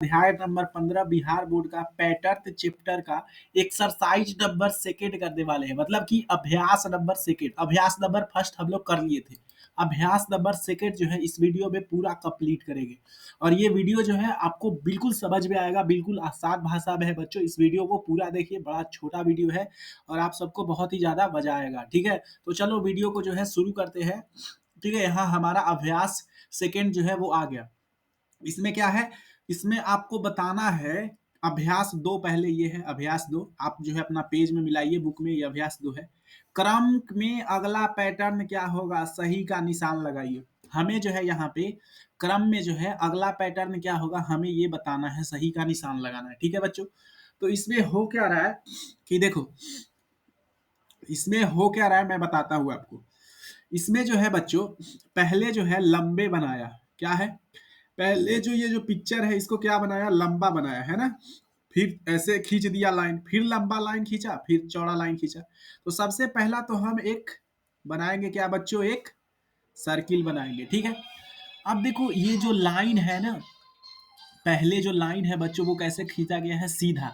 अध्याय number 15 Bihar board का pattern chapter का एक्सरसाइज नंबर सेकेंड करने वाले हैं। मतलब कि अभ्यास नंबर सेकेंड, अभ्यास नंबर फर्स्ट हम लोग कर लिए थे। अभ्यास नंबर सेकेंड जो है इस वीडियो में पूरा कंप्लीट करेंगे। और ये वीडियो जो है आपको बिल्कुल समझ में आएगा, बिल्कुल आसान भाषा में है बच्चों। इस वीडियो को पूरा देखिए, बड़ा छोटा वीडियो है और आप सबको बहुत ही ज्यादा मजा आएगा। ठीक है, तो चलो वीडियो को जो है शुरू करते हैं। ठीक है, यहाँ हमारा अभ्यास सेकेंड जो है वो आ गया। इसमें क्या है, इसमें आपको बताना है अभ्यास दो। पहले ये है अभ्यास दो, आप जो है अपना पेज में मिलाइए, बुक में ये अभ्यास दो है। क्रम में अगला पैटर्न क्या होगा, सही का निशान लगाइए। हमें जो है यहाँ पे क्रम में जो है अगला पैटर्न क्या होगा हमें ये बताना है, सही का निशान लगाना है। ठीक है बच्चों, तो इसमें हो क्या रहा है कि देखो, इसमें हो क्या रहा है मैं बताता हूँ आपको। इसमें जो है बच्चों, पहले जो है लंबे बनाया, क्या है, पहले जो ये जो पिक्चर है इसको क्या बनाया, लंबा बनाया है ना। फिर ऐसे खींच दिया लाइन, फिर लंबा लाइन खींचा, फिर चौड़ा लाइन खींचा। तो सबसे पहला तो हम एक बनाएंगे क्या बच्चों, एक सर्किल बनाएंगे। ठीक है, अब देखो ये जो लाइन है ना, पहले जो लाइन है बच्चों वो कैसे खींचा गया है, सीधा।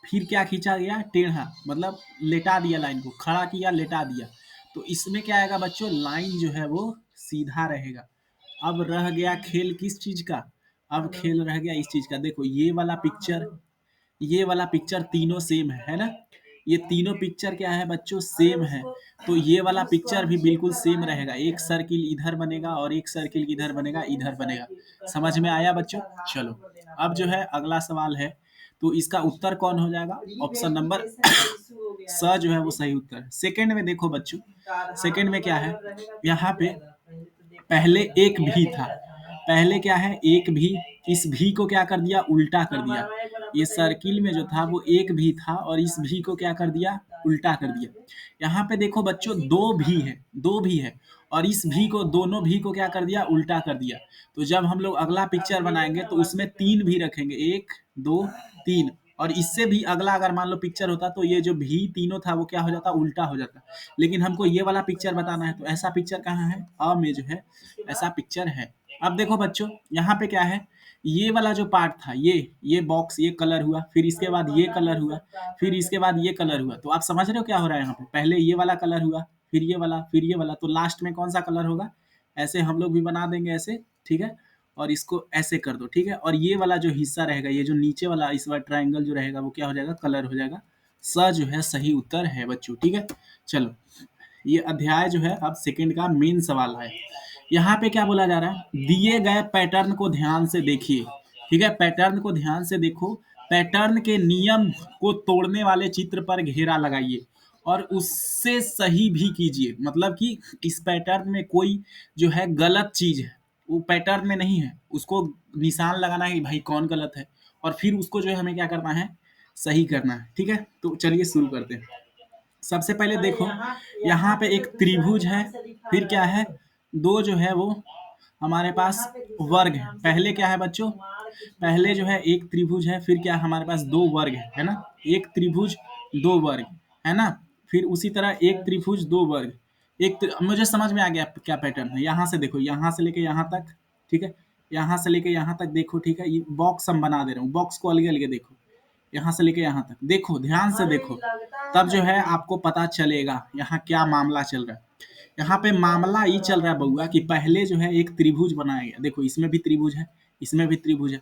फिर क्या खींचा गया, टेढ़ा, मतलब लेटा दिया लाइन को, खड़ा किया, लेटा दिया। तो इसमें क्या आएगा बच्चों, लाइन जो है वो सीधा रहेगा। अब रह गया खेल किस चीज का, अब खेल रह गया इस चीज का। देखो ये वाला पिक्चर, ये वाला पिक्चर तीनों सेम है ना। ये तीनों पिक्चर क्या है बच्चों, सेम है। तो ये वाला पिक्चर भी बिल्कुल सेम रहेगा। एक सर्किल इधर बनेगा और एक सर्किल इधर बनेगा, इधर बनेगा। समझ में आया बच्चों। चलो अब जो है अगला सवाल है, तो इसका उत्तर कौन हो जाएगा, ऑप्शन नंबर स जो है वो सही उत्तर है। सेकंड में देखो बच्चों, सेकंड में क्या है, यहाँ पे पहले एक भी था, पहले क्या है एक भी, इस भी को क्या कर दिया, उल्टा कर दिया। ये सर्किल में जो था वो एक भी था और इस भी को क्या कर दिया, उल्टा कर दिया। यहाँ पे देखो बच्चों दो भी है, दो भी है और इस भी को, दोनों भी को क्या कर दिया, उल्टा कर दिया। तो जब हम लोग अगला पिक्चर बनाएंगे तो उसमें तीन भी रखेंगे, एक दो तीन। और इससे भी अगला अगर मान लो पिक्चर होता तो ये जो भी तीनों था वो क्या हो जाता, उल्टा हो जाता। लेकिन हमको ये वाला पिक्चर बताना है, तो ऐसा पिक्चर कहाँ है, अ में जो है ऐसा पिक्चर है। अब देखो बच्चों यहाँ पे क्या है, ये वाला जो पार्ट था, ये बॉक्स, ये कलर हुआ, फिर इसके बाद ये कलर हुआ, फिर इसके बाद ये कलर हुआ। तो आप समझ रहे हो क्या हो रहा है यहाँ पे, पहले ये वाला कलर हुआ, फिर ये वाला, फिर ये वाला, तो लास्ट में कौन सा कलर होगा, ऐसे हम लोग भी बना देंगे ऐसे। ठीक है, और इसको ऐसे कर दो। ठीक है, और ये वाला जो हिस्सा रहेगा, ये जो नीचे वाला इस बार ट्रायंगल जो रहेगा वो क्या हो जाएगा, कलर हो जाएगा। स जो है सही उत्तर है बच्चों। ठीक है, चलो ये अध्याय जो है अब सेकंड का मेन सवाल है। यहाँ पे क्या बोला जा रहा है, दिए गए पैटर्न को ध्यान से देखिए। ठीक है, पैटर्न को ध्यान से देखो, पैटर्न के नियम को तोड़ने वाले चित्र पर घेरा लगाइए और उससे सही भी कीजिए। मतलब कि इस पैटर्न में कोई जो है गलत चीज है वो पैटर्न में नहीं है, उसको निशान लगाना है कि भाई कौन गलत है, और फिर उसको जो है हमें क्या करना है, सही करना है। ठीक है, तो चलिए शुरू करते हैं। सबसे पहले देखो यहाँ पे एक त्रिभुज है, फिर क्या है, दो जो है वो हमारे पास वर्ग है। पहले क्या है बच्चों, पहले जो है एक त्रिभुज है, फिर क्या हमारे पास दो वर्ग है ना। एक त्रिभुज दो वर्ग है ना, फिर उसी तरह एक त्रिभुज दो वर्ग। मुझे समझ में आ गया क्या पैटर्न है। यहाँ से देखो, यहाँ से लेके यहाँ तक, ठीक है, यहाँ से लेके यहाँ तक देखो। ठीक है, ये बॉक्स हम बना दे रहे हूँ, बॉक्स को अलग अलग देखो, यहाँ से लेके यहाँ तक देखो, ध्यान से देखो, तब जो है आपको पता चलेगा यहाँ क्या मामला चल रहा है। यहाँ पे मामला ये चल रहा है बउआ कि पहले जो है एक त्रिभुज बनाया गया, देखो इसमें भी त्रिभुज है, इसमें भी त्रिभुज है।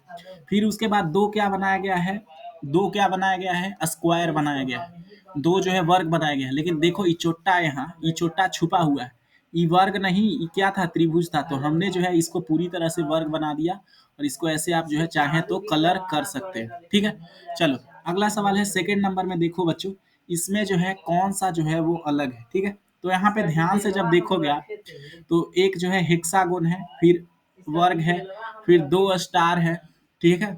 फिर उसके बाद दो क्या बनाया गया है, दो क्या बनाया गया है, स्क्वायर बनाया गया है। दो जो है वर्ग बनाया गया है, लेकिन देखो ये चोट्टा, यहाँ ये चोट्टा छुपा हुआ है, ये वर्ग नहीं, ये क्या था, त्रिभुज था। तो हमने जो है इसको पूरी तरह से वर्ग बना दिया और इसको ऐसे आप जो है चाहें तो कलर कर सकते हैं। ठीक है, चलो अगला सवाल है सेकंड नंबर में। देखो बच्चों इसमें जो है कौन सा जो है वो अलग है। ठीक है, तो यहाँ पे ध्यान से जब देखोगे आप, तो एक जो है हेक्सागोन है, फिर वर्ग है, फिर दो स्टार है। ठीक है,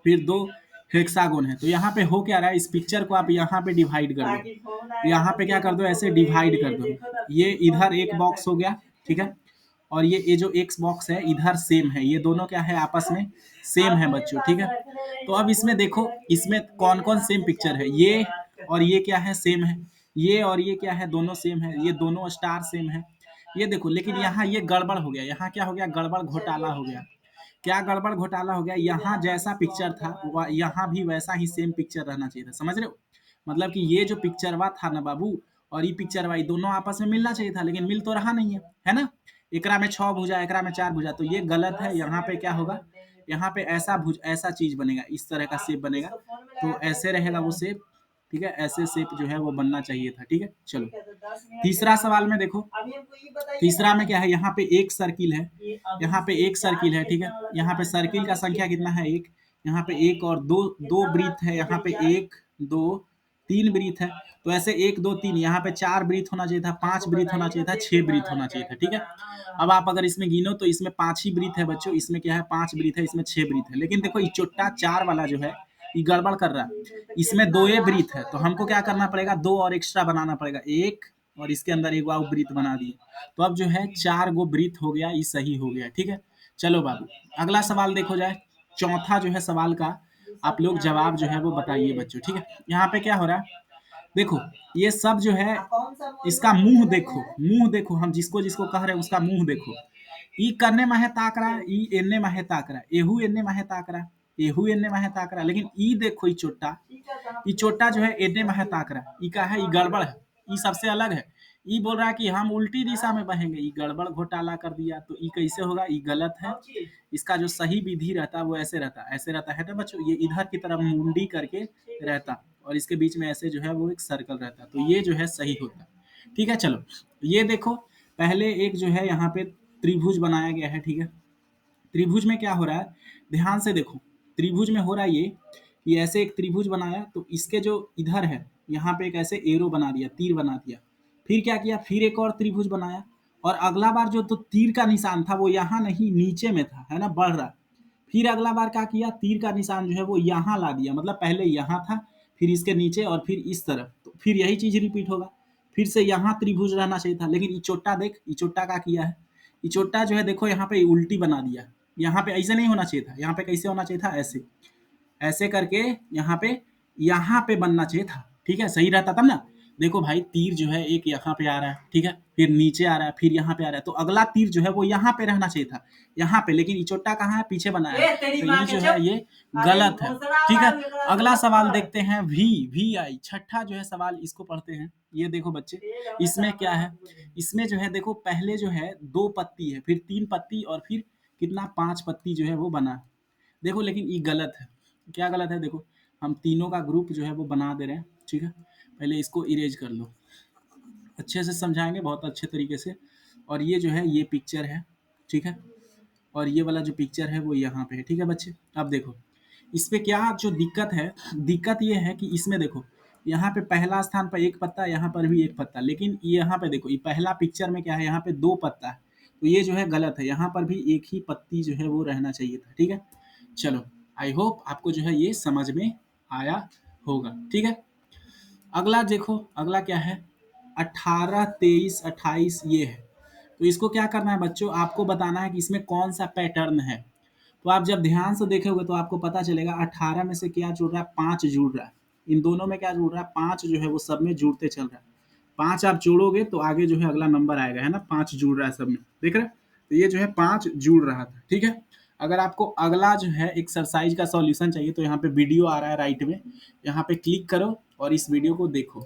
फिर दो हेक्सागोन है। तो यहाँ पे हो क्या रहा है, इस पिक्चर को आप यहाँ पे डिवाइड कर दो, यहाँ पे क्या कर दो, ऐसे डिवाइड कर दो। ये इधर एक बॉक्स हो गया, ठीक है, और ये जो एक्स बॉक्स है इधर सेम है, ये दोनों क्या है आपस में सेम है बच्चों। ठीक है, तो अब इसमें देखो, इसमें कौन कौन सेम पिक्चर है, ये और ये क्या है, सेम है। ये और ये क्या है, दोनों सेम है, ये दोनों स्टार सेम है। ये देखो, लेकिन यहाँ ये गड़बड़ हो गया, यहाँ क्या हो गया, गड़बड़ घोटाला हो गया। क्या गड़बड़ घोटाला हो गया, यहाँ जैसा पिक्चर था यहाँ भी वैसा ही सेम पिक्चर रहना चाहिए था, समझ रहे हो? मतलब कि ये जो पिक्चरवा था ना बाबू और ये पिक्चरवा, ये दोनों आपस में मिलना चाहिए था, लेकिन मिल तो रहा नहीं है ना? एकरा में 6 भुजा, एकरा में 4 भुजा, तो ये गलत है। यहाँ पे क्या होगा, यहाँ पे ऐसा चीज बनेगा, इस तरह का शेप बनेगा, तो ऐसे रहेगा वो शेप, ठीक है? ऐसे शेप जो है वो बनना चाहिए था, ठीक है? चलो तीसरा सवाल में देखो, तीसरा में क्या है, यहाँ पे एक सर्किल है, यहाँ पे एक सर्किल है, ठीक है? यहाँ पे सर्किल का संख्या कितना है, एक, यहाँ पे एक और दो, दो वृत्त है, यहाँ पे एक दो तीन वृत्त है, तो ऐसे एक दो तीन, यहाँ पे 4 वृत्त होना चाहिए था, 5 वृत्त होना चाहिए था, 6 वृत्त होना चाहिए था, ठीक है? अब आप अगर इसमें गिनो तो इसमें 5 ही वृत्त है बच्चों, इसमें क्या है 5 वृत्त है, इसमें 6 वृत्त है, लेकिन देखो ये चोट्टा 4 वाला जो है ये गड़बड़ कर रहा है, इसमें 2 वृत्त है, तो हमको क्या करना पड़ेगा, 2 और एक्स्ट्रा बनाना पड़ेगा, एक और इसके अंदर एक और वृत्त बना दिए, तो अब जो है 4 गो वृत्त हो गया, ये सही हो गया, ठीक है? चलो बाबू अगला सवाल देखो जाए, चौथा जो है सवाल का आप लोग जवाब जो है वो बताइए बच्चों, ठीक है? यहाँ पे क्या हो रहा है, देखो ये सब जो है इसका मुंह देखो, मुंह देखो, हम जिसको जिसको कह रहे हैं उसका मुंह देखो, ई कन्ने माहे ताक रहा है, ई एन्ने माहे ताक रहा है, एहू एन्ने माहे ताक रहा है, एहू एन्ने माहे ताक रहा है, लेकिन ई देखो ई चोट्टा जो है एन्ने माहे ताक रहा है, ई का है, ई गड़बड़ है, ई सबसे अलग है, ई बोल रहा है कि हम उल्टी दिशा में बहेंगे, ई गड़बड़ घोटाला कर दिया, तो ई कैसे होगा, ई गलत है। इसका जो सही विधि रहता है वो ऐसे रहता, ऐसे रहता है ना बच्चों, ये इधर की तरफ मुंडी करके रहता और इसके बीच में ऐसे जो है वो एक सर्कल रहता, तो ये जो है सही होता, ठीक है? चलो ये देखो, पहले एक जो है यहाँ पे त्रिभुज बनाया गया है, ठीक है? त्रिभुज में क्या हो रहा है, ध्यान से देखो, त्रिभुज में हो रहा है ये ऐसे एक त्रिभुज बनाया, तो इसके जो इधर है यहाँ पे एक ऐसे एरो बना दिया, तीर बना दिया, फिर क्या किया, फिर एक और त्रिभुज बनाया, और अगला बार जो तो तीर का निशान था वो यहाँ नहीं नीचे में था, है ना, बढ़ रहा, फिर अगला बार क्या किया, तीर का निशान जो है वो यहाँ ला दिया, मतलब पहले यहाँ था, फिर इसके नीचे और फिर इस तरफ, तो फिर यही चीज रिपीट होगा, फिर से यहाँ त्रिभुज रहना चाहिए था, लेकिन इचोट्टा देख, इचोट्टा का किया है, इचोट्टा जो है देखो यहाँ पे उल्टी बना दिया, यहाँ पे ऐसे नहीं होना चाहिए था, यहाँ पे कैसे होना चाहिए था, ऐसे, ऐसे करके यहाँ पे बनना चाहिए था, ठीक है? सही रहता तब ना। देखो भाई तीर जो है एक यहाँ पे आ रहा है, ठीक है, फिर नीचे आ रहा है, फिर यहाँ पे आ रहा है, तो अगला तीर जो है वो यहाँ पे रहना चाहिए था, यहाँ पे, लेकिन इचोट्टा कहाँ है, पीछे बनाया है, तो ये जो है ये गलत है, ठीक है? अगला सवाल देखते हैं, वी आई, छठा जो है सवाल, इसको पढ़ते हैं। ये देखो बच्चे, इसमें क्या है, इसमें जो है देखो पहले जो है 2 पत्ती है, फिर 3 पत्ती और फिर कितना 5 पत्ती जो है वो बना, देखो लेकिन ये गलत है, क्या गलत है, देखो हम तीनों का ग्रुप जो है वो बना दे रहे हैं, ठीक है? पहले इसको इरेज कर लो, अच्छे से समझाएंगे बहुत अच्छे तरीके से, और ये जो है ये पिक्चर है, ठीक है? और ये वाला जो पिक्चर है वो यहाँ पे है, ठीक है बच्चे? अब देखो इस पे क्या जो दिक्कत है, दिक्कत ये है कि इसमें देखो यहाँ पे पहला स्थान पर एक पत्ता, यहाँ पर भी एक पत्ता, लेकिन यहाँ पे देखो ये पहला पिक्चर में क्या है, यहाँ पे 2 पत्ता है, तो ये जो है गलत है, यहाँ पर भी एक ही पत्ती जो है वो रहना चाहिए था, ठीक है? चलो आई होप आपको जो है ये समझ में आया होगा, ठीक है? अगला देखो, अगला क्या है, 18 23 28 ये है, तो इसको क्या करना है बच्चों, आपको बताना है कि इसमें कौन सा पैटर्न है, तो आप जब ध्यान से देखोगे तो आपको पता चलेगा 18 में से क्या जुड़ रहा है, 5 जुड़ रहा है, इन दोनों में क्या जुड़ रहा है, 5 जो है वो सब में जुड़ते चल रहा है, 5 आप जोड़ोगे तो आगे जो है अगला नंबर आएगा, है ना, 5 जुड़ रहा है सब में, देख रहे हैं? तो ये जो है 5 जुड़ रहा था, ठीक है? अगर आपको अगला जो है एक्सरसाइज का सॉल्यूशन चाहिए तो यहाँ पे वीडियो आ रहा है राइट में, यहाँ पे क्लिक करो और इस वीडियो को देखो।